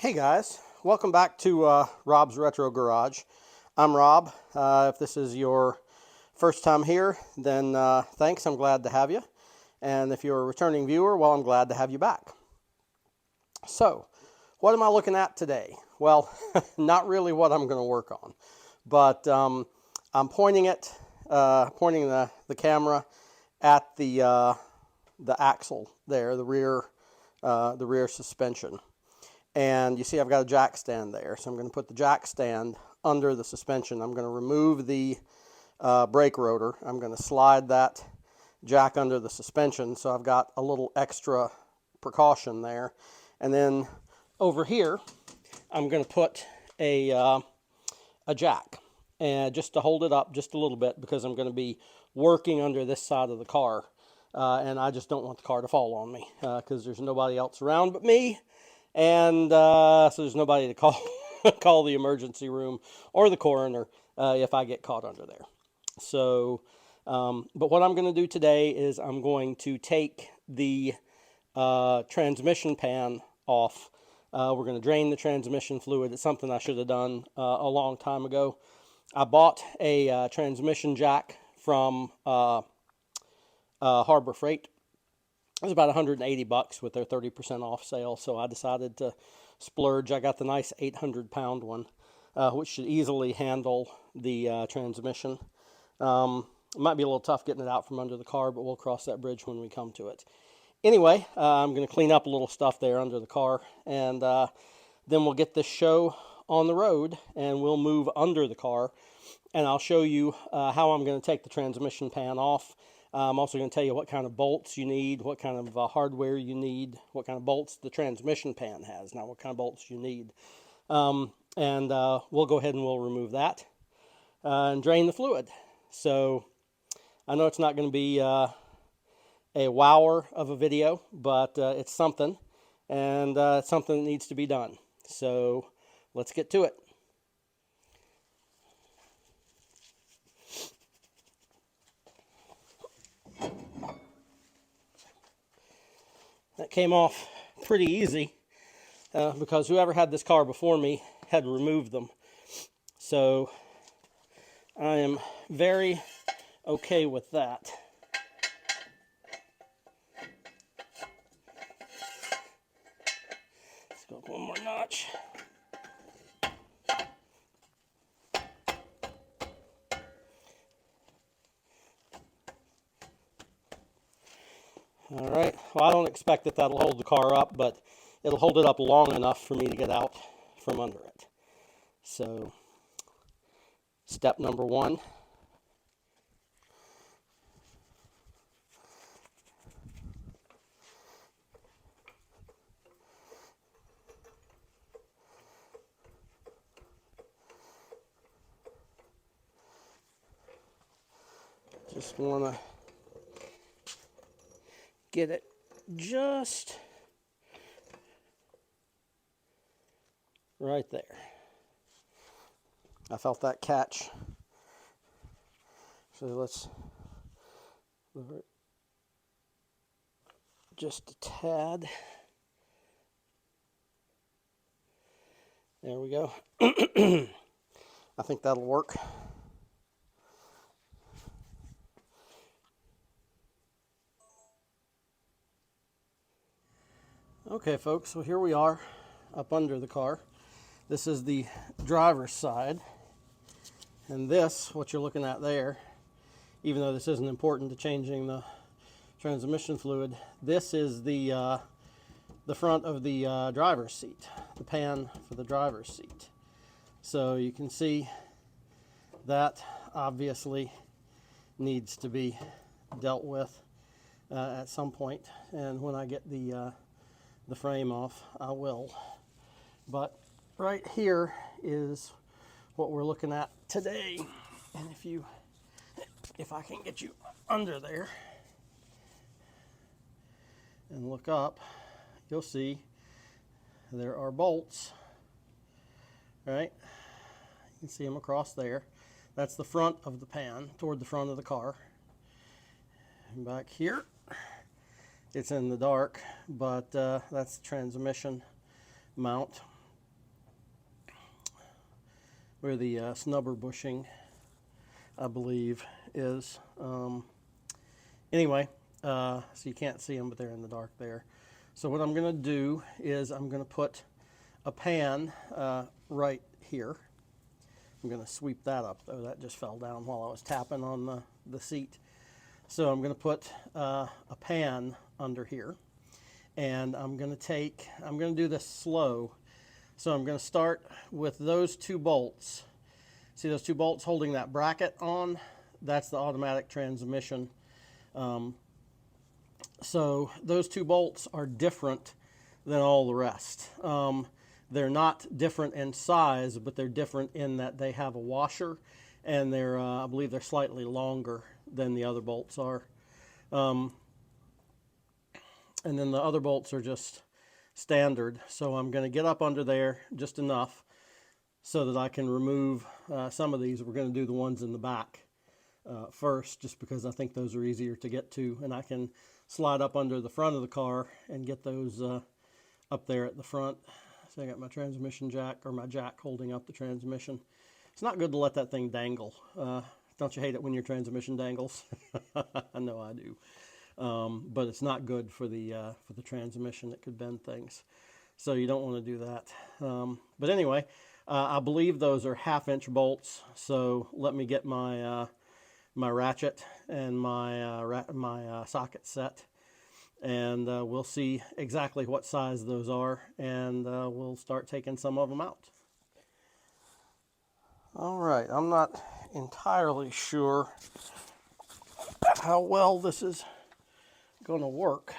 Hey guys, welcome back to Rob's Retro Garage. I'm Rob. If this is your first time here, then thanks, I'm glad to have you. And if you're a returning viewer, well, I'm glad to have you back. So, what am I looking at today? Well, not really what I'm going to work on, but I'm pointing the camera at the axle there, the rear suspension. And you see I've got a jack stand there. So I'm going to put the jack stand under the suspension. I'm going to remove the brake rotor. I'm going to slide that jack under the suspension so I've got a little extra precaution there. And then over here, I'm going to put a jack, and just to hold it up just a little bit because I'm going to be working under this side of the car. And I just don't want the car to fall on me because there's nobody else around but me. And so there's nobody to call call the emergency room or the coroner if I get caught under there. So, but what I'm going to do today is I'm going to take the transmission pan off. We're going to drain the transmission fluid. It's something I should have done a long time ago. I bought a transmission jack from Harbor Freight. It was about 180 bucks with their 30% off sale, so I decided to splurge. I got the nice 800-pound one, which should easily handle the transmission. It might be a little tough getting it out from under the car, but we'll cross that bridge when we come to it. Anyway, I'm going to clean up a little stuff there under the car, and then we'll get this show on the road, and we'll move under the car, and I'll show you how I'm going to take the transmission pan off. I'm also going to tell you what kind of bolts you need, what kind of hardware you need, what kind of bolts the transmission pan has, not what kind of bolts you need. And we'll go ahead and we'll remove that and drain the fluid. So I know it's not going to be a wower of a video, but it's something, and it's something that needs to be done. So let's get to it. That came off pretty easy because whoever had this car before me had removed them. So I am very okay with that. Let's go up one more notch. All right, well, I don't expect that that'll hold the car up, but it'll hold it up long enough for me to get out from under it. So, step number one. Just want to get it just right there. I felt that catch. So let's just a tad. There we go. I think that'll work. Okay, folks, so here we are up under the car. This is the driver's side. And this, what you're looking at there, even though this isn't important to changing the transmission fluid, this is the front of the driver's seat, the pan for the driver's seat. So you can see that obviously needs to be dealt with at some point. And when I get the frame off, I will. But right here is what we're looking at today. And if I can get you under there and look up, you'll see there are bolts, right? You can see them across there. That's the front of the pan, toward the front of the car. And back here, it's in the dark, but that's the transmission mount where the snubber bushing, I believe, is. Anyway, so you can't see them, but they're in the dark there. So what I'm going to do is I'm going to put a pan right here. I'm going to sweep that up, though. That just fell down while I was tapping on the seat. So I'm going to put a pan under here. And I'm going to do this slow. So I'm going to start with those two bolts. See those two bolts holding that bracket on? That's the automatic transmission. So those two bolts are different than all the rest. They're not different in size, but they're different in that they have a washer, and I believe they're slightly longer than the other bolts are. And then the other bolts are just standard. So I'm going to get up under there just enough so that I can remove some of these. We're going to do the ones in the back first, just because I think those are easier to get to, and I can slide up under the front of the car and get those up there at the front. So I got my transmission jack, or my jack holding up the transmission. It's not good to let that thing dangle. Don't you hate it when your transmission dangles? I know I do. But it's not good for the transmission. It could bend things, so you don't want to do that. But anyway, I believe those are 1/2-inch bolts. So let me get my my ratchet and my socket set, and we'll see exactly what size those are, and we'll start taking some of them out. All right, I'm not entirely sure how well this is going to work,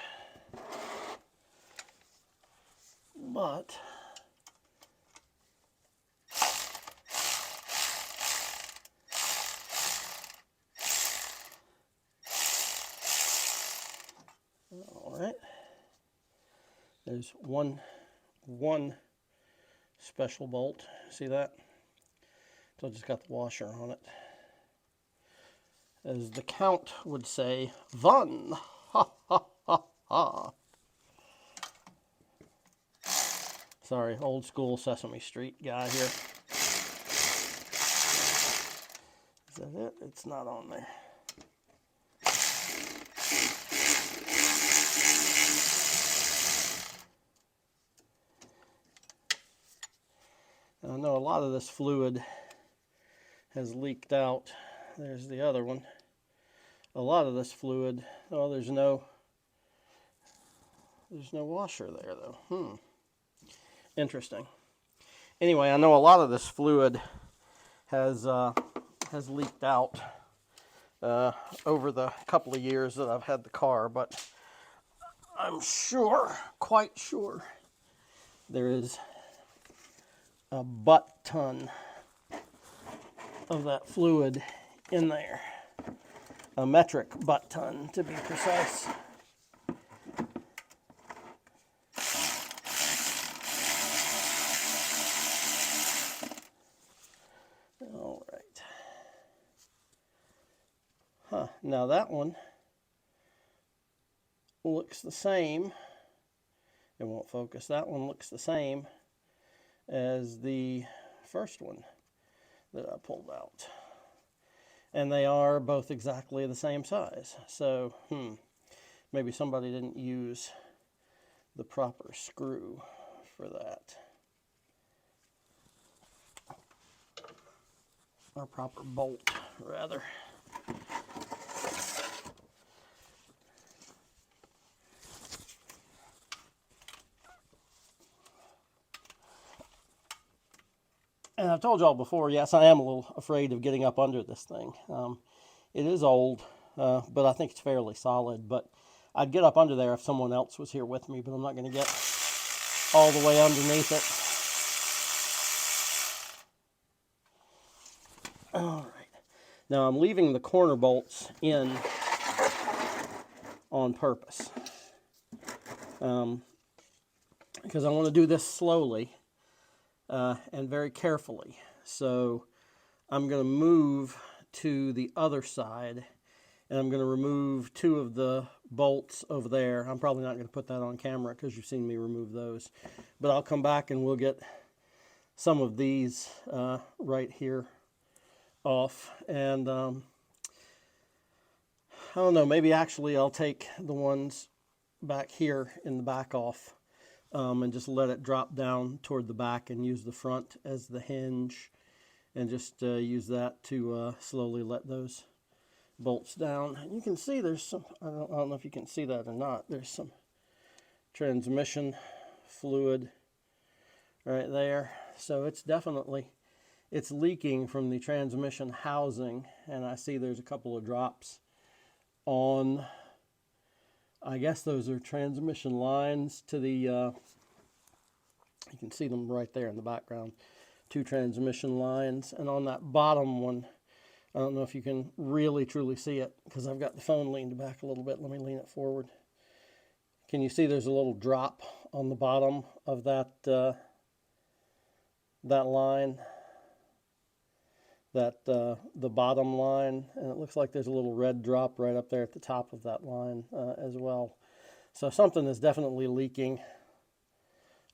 but all right, there's one special bolt. See that? So I just got the washer on it. As the Count would say, one. Ha ha ha ha. Sorry, old school Sesame Street guy here. Is that it? It's not on there. I know a lot of this fluid has leaked out. There's the other one. A lot of this fluid, oh, there's no washer there though. Interesting. Anyway, I know a lot of this fluid has leaked out over the couple of years that I've had the car, but I'm quite sure, there is a butt-ton of that fluid in there. A metric butt-ton, to be precise. All right. Now that one looks the same. It won't focus. That one looks the same as the first one that I pulled out. And they are both exactly the same size. So, maybe somebody didn't use the proper screw for that. Or proper bolt, rather. And I've told y'all before, yes, I am a little afraid of getting up under this thing. It is old, but I think it's fairly solid. But I'd get up under there if someone else was here with me, but I'm not going to get all the way underneath it. All right. Now I'm leaving the corner bolts in on purpose, because I want to do this slowly. And very carefully. So I'm going to move to the other side, and I'm going to remove 2 of the bolts over there. I'm probably not going to put that on camera because you've seen me remove those. But I'll come back and we'll get some of these right here off. And I don't know, maybe actually I'll take the ones back here in the back off and just let it drop down toward the back and use the front as the hinge, and just use that to slowly let those bolts down. And you can see there's some, I don't know if you can see that or not, there's some transmission fluid right there. So it's definitely, it's leaking from the transmission housing, and I see there's a couple of drops on, I guess those are transmission lines to the, you can see them right there in the background, 2 transmission lines. And on that bottom one, I don't know if you can really truly see it because I've got the phone leaned back a little bit. Let me lean it forward. Can you see there's a little drop on the bottom of that that line, that the bottom line, and it looks like there's a little red drop right up there at the top of that line as well. So something is definitely leaking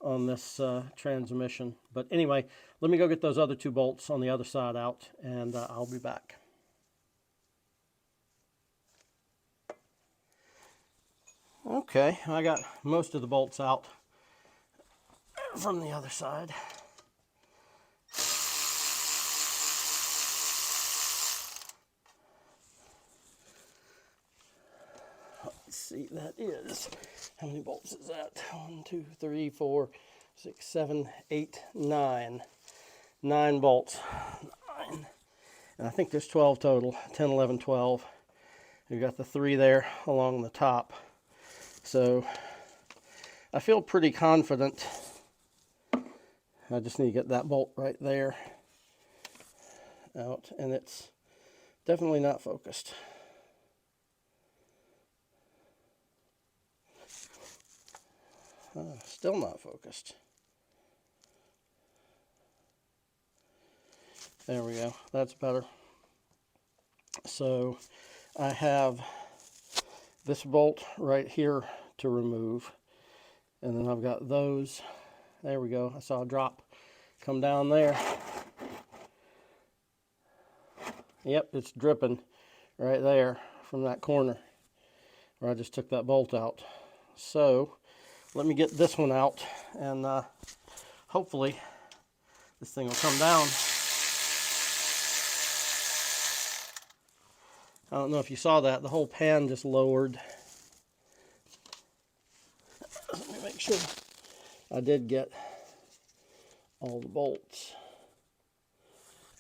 on this transmission. But anyway, let me go get those other 2 bolts on the other side out, and I'll be back. Okay, I got most of the bolts out from the other side. Let's see, that is, how many bolts is that? 1, 2, 3, 4, 6, 7, 8, 9. 9 bolts. 9. And I think there's 12 total. 10, 11, 12. We've got the 3 there along the top. So I feel pretty confident. I just need to get that bolt right there out, and it's definitely not focused. Still not focused. There we go. That's better. So I have this bolt right here to remove, and then I've got those. There we go. I saw a drop come down there. Yep, it's dripping right there from that corner where I just took that bolt out. So let me get this one out, and hopefully this thing will come down. I don't know if you saw that, the whole pan just lowered. Let me make sure I did get all the bolts.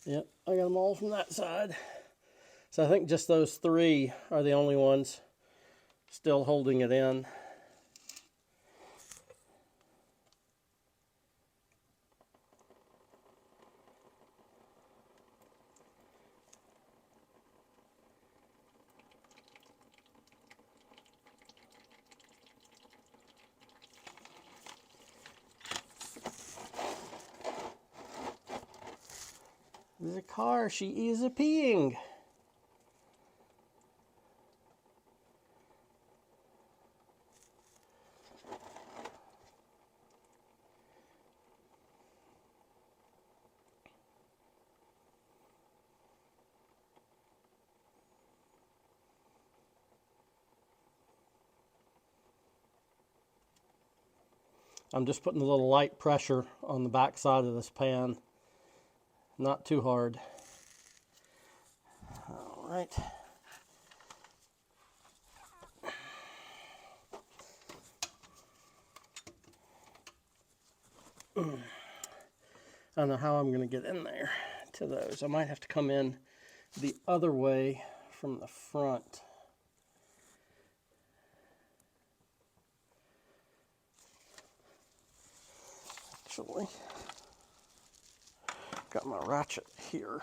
Yep, I got them all from that side. So I think just those 3 are the only ones still holding it in. The car, she is a-peeing. I'm just putting a little light pressure on the back side of this pan. Not too hard. All right. I don't know how I'm going to get in there to those. I might have to come in the other way from the front. Actually, got my ratchet here.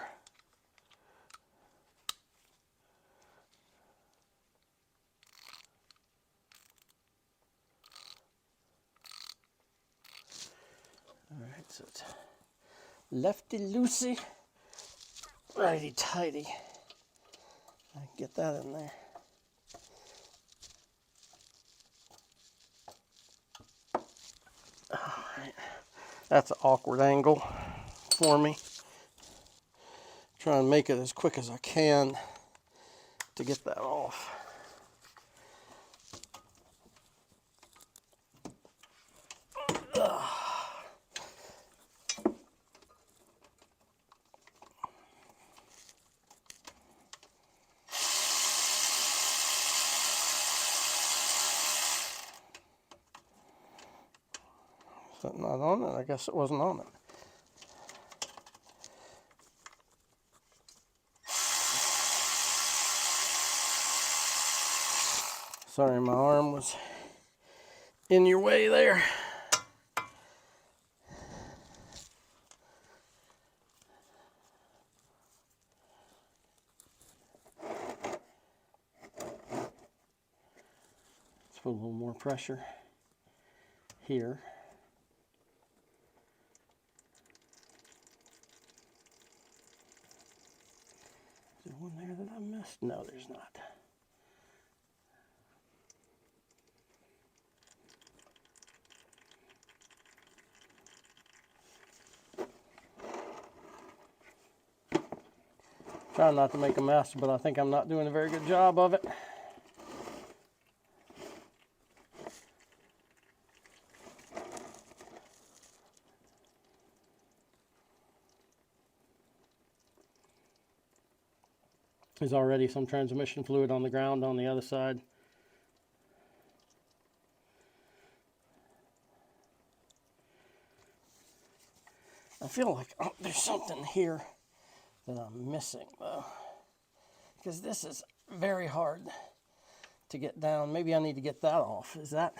All right, so it's lefty-loosey, righty-tighty. I can get that in there. All right, that's an awkward angle. for me. Try and make it as quick as I can to get that off. Is that not on it? I guess it wasn't on it. Sorry, my arm was in your way there. Let's put a little more pressure here. Is there one there that I missed? No, there's not. Trying not to make a mess, but I think I'm not doing a very good job of it. There's already some transmission fluid on the ground on the other side. I feel like there's something here that I'm missing though, because this is very hard to get down. Maybe I need to get that off. Is that?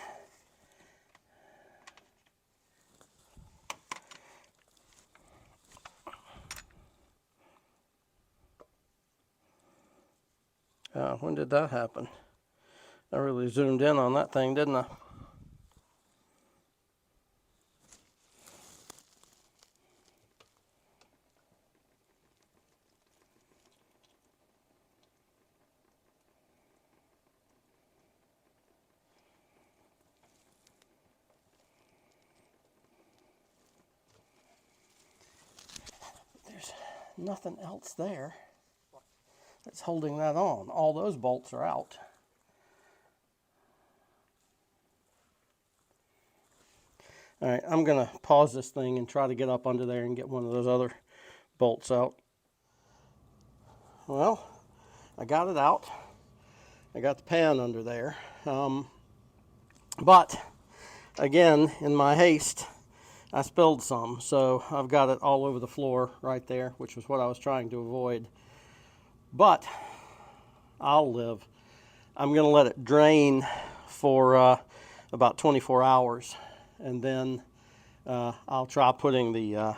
When did that happen? I really zoomed in on that thing, didn't I? There's nothing else there that's holding that on. All those bolts are out. All right, I'm gonna pause this thing and try to get up under there and get one of those other bolts out. Well, I got it out. I got the pan under there. But again, in my haste, I spilled some, so I've got it all over the floor right there, which was what I was trying to avoid. But I'll live. I'm going to let it drain for about 24 hours, and then I'll try putting the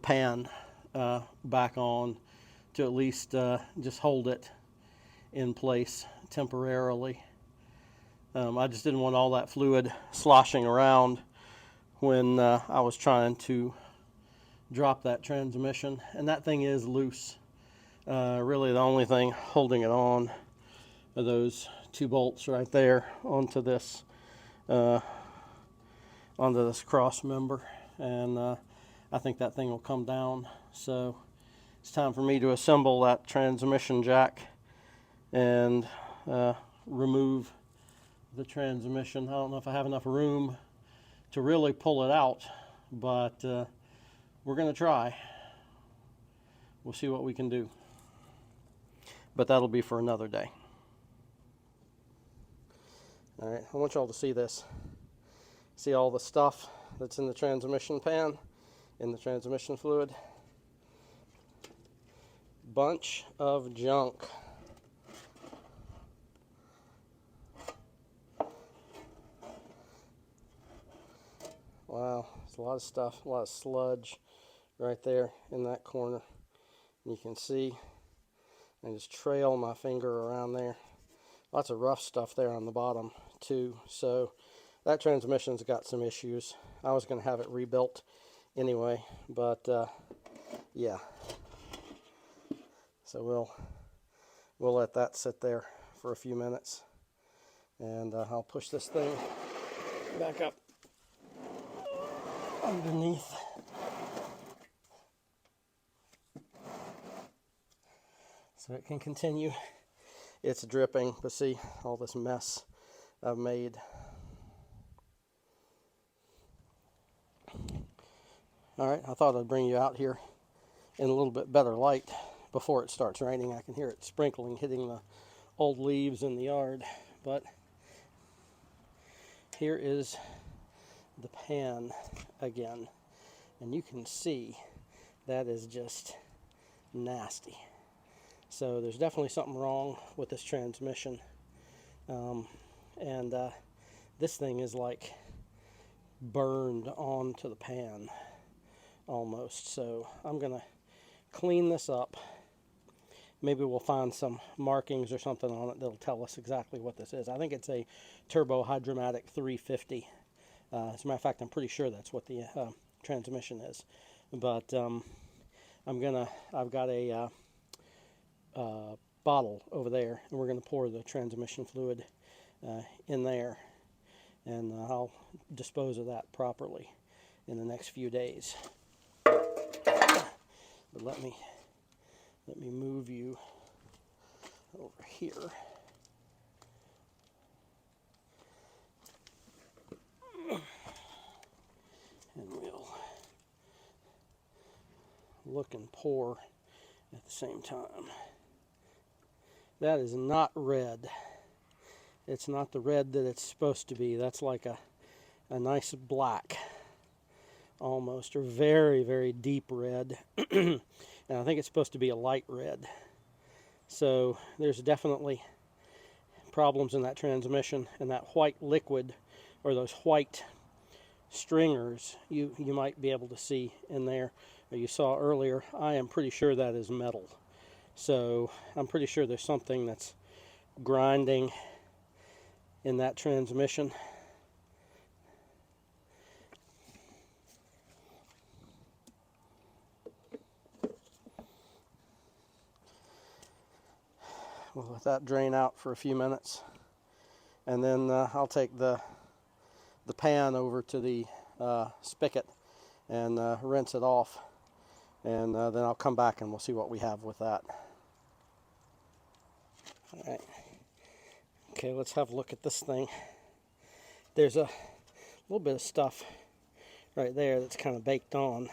pan back on to at least just hold it in place temporarily. I just didn't want all that fluid sloshing around when I was trying to drop that transmission, and that thing is loose. Really the only thing holding it on are those two bolts right there onto this cross member, and I think that thing will come down. So it's time for me to assemble that transmission jack and remove the transmission. I don't know if I have enough room to really pull it out, but we're going to try. We'll see what we can do. But that'll be for another day. All right, I want y'all to see this. See all the stuff that's in the transmission pan, in the transmission fluid? Bunch of junk. Wow, there's a lot of stuff, a lot of sludge right there in that corner. You can see I just trail my finger around there. Lots of rough stuff there on the bottom too. So that transmission's got some issues. I was going to have it rebuilt anyway, but yeah. So we'll let that sit there for a few minutes, and I'll push this thing back up underneath so it can continue its dripping. But see all this mess I've made. All right, I thought I'd bring you out here in a little bit better light before it starts raining. I can hear it sprinkling, hitting the old leaves in the yard. But here is the pan again, and you can see that is just nasty. So there's definitely something wrong with this transmission, and this thing is like burned onto the pan almost. So I'm gonna clean this up. Maybe we'll find some markings or something on it that'll tell us exactly what this is. I think it's a Turbo Hydromatic 350. As a matter of fact, I'm pretty sure that's what the transmission is. But I've got a bottle over there, and we're gonna pour the transmission fluid in there, and I'll dispose of that properly in the next few days. But let me move you over here. And we'll look and pour at the same time. That is not red. It's not the red that it's supposed to be. That's like a nice black almost, or very, very deep red. And I think it's supposed to be a light red. So there's definitely problems in that transmission, and that white liquid, or those white stringers, you might be able to see in there, or you saw earlier. I am pretty sure that is metal. So I'm pretty sure there's something that's grinding in that transmission. We'll let that drain out for a few minutes, and then I'll take the pan over to the spigot and rinse it off, and then I'll come back and we'll see what we have with that. All right. Okay, let's have a look at this thing. There's a little bit of stuff right there that's kind of baked on.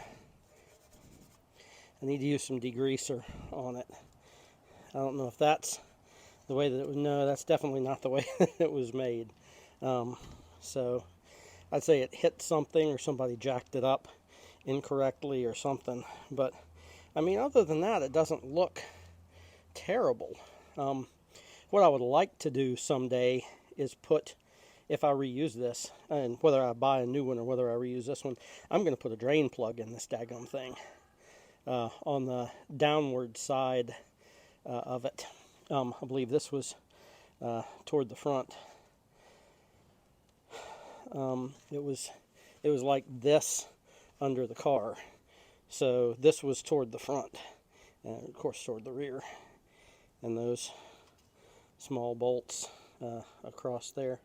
I need to use some degreaser on it. I don't know if that's the way that it was. No, that's definitely not the way it was made. So I'd say it hit something, or somebody jacked it up incorrectly or something. But I mean, other than that, it doesn't look terrible. What I would like to do someday is put, if I reuse this, and whether I buy a new one or whether I reuse this one, I'm going to put a drain plug in this daggum thing on the downward side of it. I believe this was toward the front. It was like this under the car, so this was toward the front, and of course toward the rear, and those small bolts across there.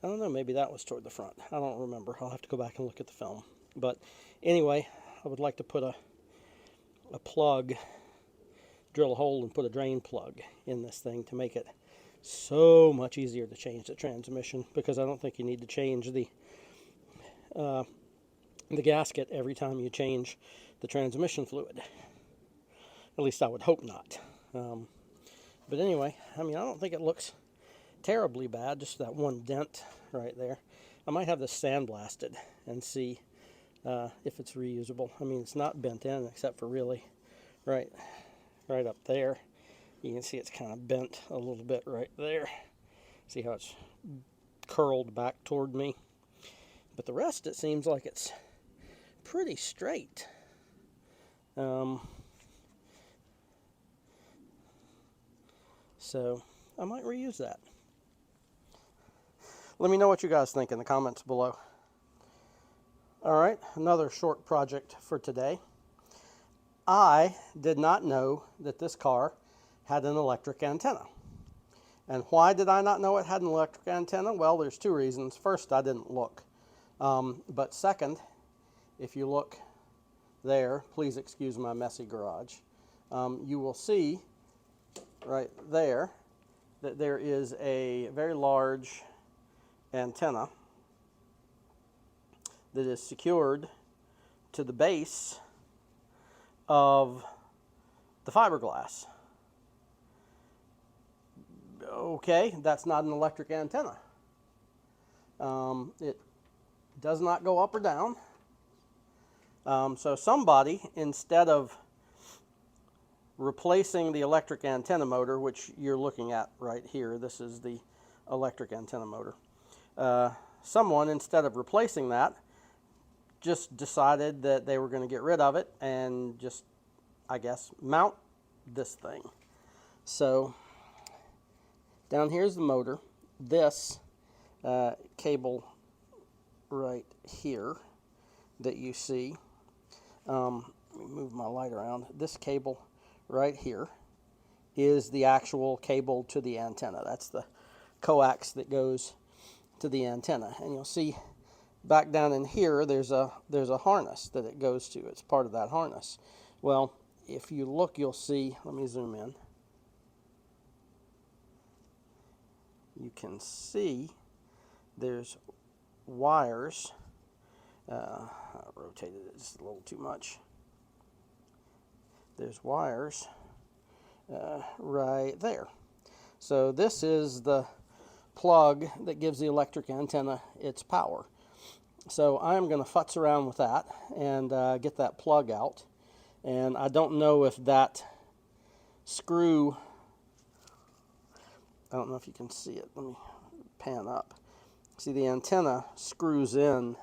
I don't know, maybe that was toward the front. I don't remember. I'll have to go back and look at the film. But anyway, I would like to put a plug, drill a hole and put a drain plug in this thing to make it so much easier to change the transmission, because I don't think you need to change the gasket every time you change the transmission fluid. At least I would hope not. But anyway, I mean, I don't think it looks terribly bad, just that one dent right there. I might have this sandblasted and see if it's reusable. I mean, it's not bent in except for really right up there. You can see it's kind of bent a little bit right there. See how it's curled back toward me? But the rest, it seems like it's pretty straight. So I might reuse that. Let me know what you guys think in the comments below. All right, another short project for today. I did not know that this car had an electric antenna. And why did I not know it had an electric antenna? Well, there's two reasons. First, I didn't look. But second, if you look there, please excuse my messy garage, you will see right there that there is a very large antenna that is secured to the base of the fiberglass. Okay, that's not an electric antenna. It does not go up or down. So somebody, instead of replacing the electric antenna motor, which you're looking at right here, this is the electric antenna motor. Someone, instead of replacing that, just decided that they were going to get rid of it and just, I guess, mount this thing. So down here's the motor. This cable right here that you see, let me move my light around. This cable right here is the actual cable to the antenna. That's the coax that goes to the antenna. And you'll see back down in here there's a harness that it goes to. It's part of that harness. Well, if you look, you'll see, let me zoom in. You can see there's wires. I rotated it just a little too much. There's wires right there. So this is the plug that gives the electric antenna its power. So I'm going to futz around with that and get that plug out. And I don't know if that screw, I don't know if you can see it. Let me pan up. See, the antenna screws in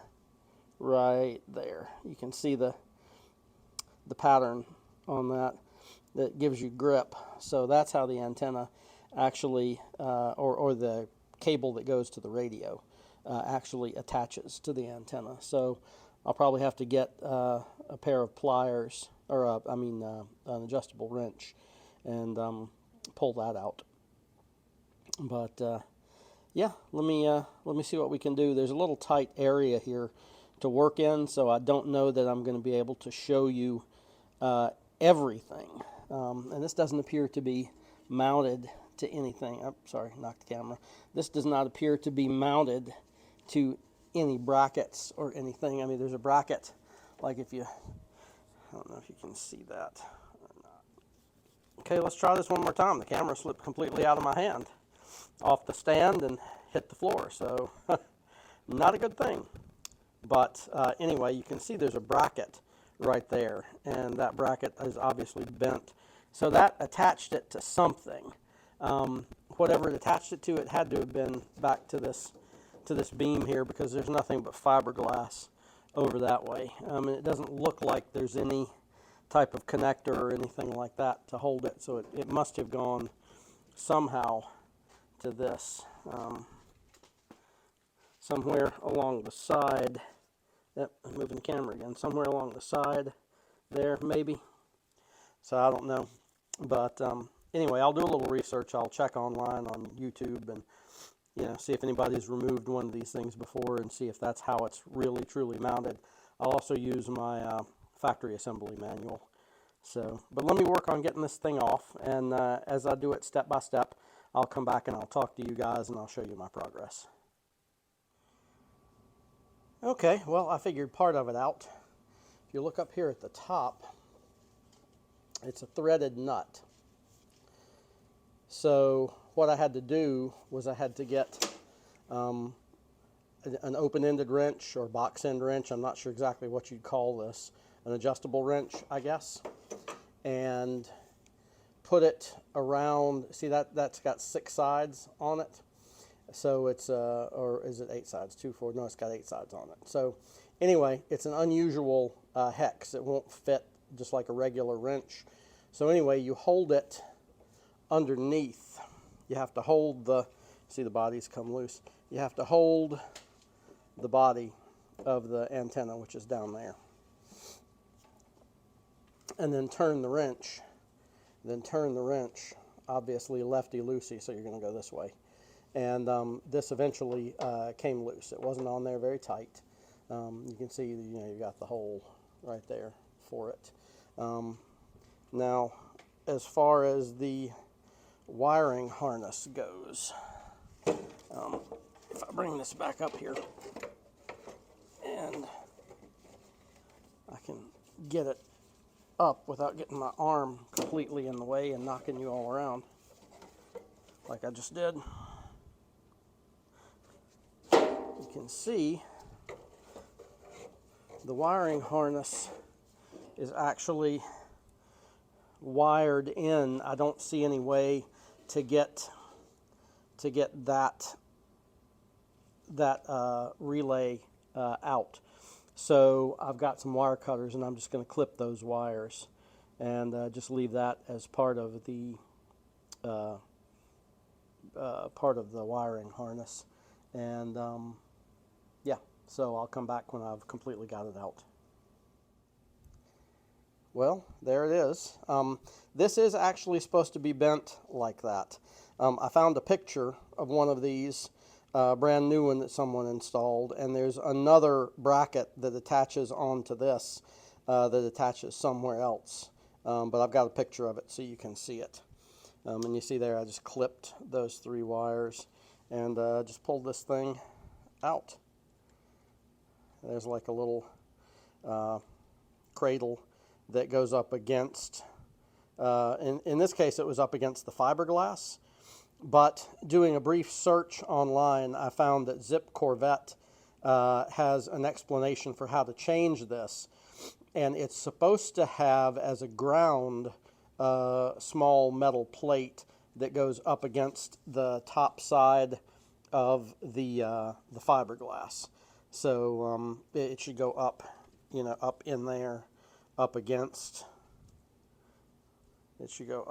right there. You can see the pattern on that gives you grip. So that's how the antenna actually, or the cable that goes to the radio actually attaches to the antenna. So I'll probably have to get a pair of pliers, or an adjustable wrench, and pull that out. But yeah, let me see what we can do. There's a little tight area here to work in, so I don't know that I'm going to be able to show you everything. And this doesn't appear to be mounted to anything. Oh, sorry, knocked the camera. This does not appear to be mounted to any brackets or anything. I mean, there's a bracket, like if you, I don't know if you can see that or not. Okay, let's try this one more time. The camera slipped completely out of my hand, off the stand, and hit the floor. So not a good thing. But anyway, you can see there's a bracket right there, and that bracket is obviously bent. So that attached it to something. Whatever it attached it to, it had to have been back to this beam here, because there's nothing but fiberglass over that way. And it doesn't look like there's any type of connector or anything like that to hold it. So it must have gone somehow to this. Somewhere along the side. Yep, I'm moving the camera again. Somewhere along the side there, maybe. So I don't know. But anyway, I'll do a little research. I'll check online on YouTube and see if anybody's removed one of these things before, and see if that's how it's really truly mounted. I'll also use my factory assembly manual. So, but let me work on getting this thing off, and as I do it step by step, I'll come back and I'll talk to you guys and I'll show you my progress. Okay, well, I figured part of it out. If you look up here at the top, it's a threaded nut. So what I had to do was I had to get an open-ended wrench or box-end wrench. I'm not sure exactly what you'd call this. An adjustable wrench, I guess. And put it around, see that's got 6 sides on it. So it's, or is it 8 sides? 2, 4, no, it's got 8 sides on it. So anyway, it's an unusual hex. It won't fit just like a regular wrench. So anyway, you hold it underneath. You have to hold see the bodies come loose. You have to hold the body of the antenna, which is down there. And then turn the wrench. Then turn the wrench, obviously lefty-loosey, so you're going to go this way. And this eventually came loose. It wasn't on there very tight. You can see, you got the hole right there for it. Now, as far as the wiring harness goes. If I bring this back up here and I can get it up without getting my arm completely in the way and knocking you all around like I just did. You can see the wiring harness is actually wired in. I don't see any way to get that relay out. So I've got some wire cutters and I'm just going to clip those wires and just leave that as part of the wiring harness. And yeah, so I'll come back when I've completely got it out. Well, there it is. This is actually supposed to be bent like that. I found a picture of one of these, brand new one that someone installed, and there's another bracket that attaches onto this that attaches somewhere else. But I've got a picture of it so you can see it. And you see there I just clipped those 3 wires and just pulled this thing out. There's like a little cradle that goes up against, in this case it was up against the fiberglass, but doing a brief search online I found that Zip Corvette has an explanation for how to change this, and it's supposed to have as a ground small metal plate that goes up against the top side of the fiberglass. So it should go up, you know, up in there, up against. It should go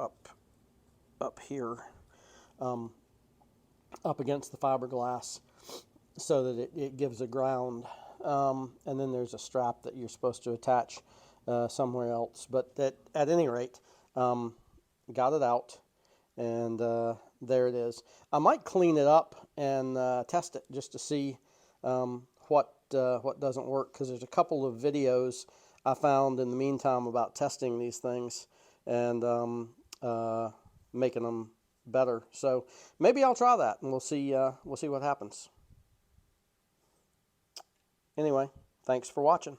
up here, up against the fiberglass, so that it gives a ground. And then there's a strap that you're supposed to attach somewhere else. But at any rate, got it out, and there it is. I might clean it up and test it just to see what doesn't work, because there's a couple of videos I found in the meantime about testing these things and making them better. So maybe I'll try that, and we'll see what happens. Anyway, thanks for watching.